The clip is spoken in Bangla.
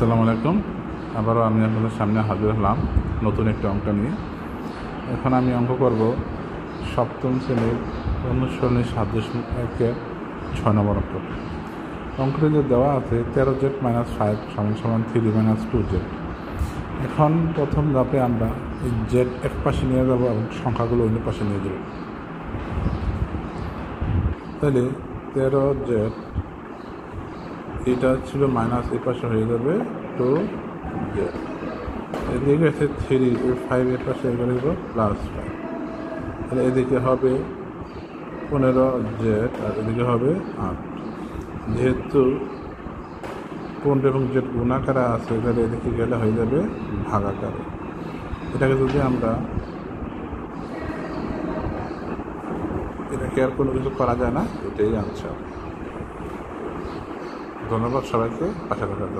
আসসালামু আলাইকুম। আবারও আমি আপনাদের সামনে হাজির হলাম নতুন একটি অঙ্ক নিয়ে। এখন আমি অঙ্ক করব সপ্তম শ্রেণীর অনুসরণী 7.1-এর 6 নম্বর অঙ্ক। অঙ্কটিতে দেওয়া আছে 13z - 5 = 3 - 2z। এখন প্রথম ধাপে আমরা এই জেড এক পাশে নিয়ে যাব এবং সংখ্যাগুলো অন্য পাশে নিয়ে যাব। তাহলে 13z এটা ছিল মাইনাস, এই পাশে হয়ে যাবে 2z। এদিকে আছে 3, 5 এর পাশে হয়ে গেল +5। তাহলে এদিকে হবে 15z আর এদিকে হবে 8। যেহেতু 15 এবং z গুণাকারে আছে, তাহলে এদিকে গেলে হয়ে যাবে ভাগাকারে। এটাকে যদি আমরা এটাকে আর কোনো কিছু করা যায় না, এটাই আনসার। ধন্যবাদ সবাইকে পাশে থাকার জন্য।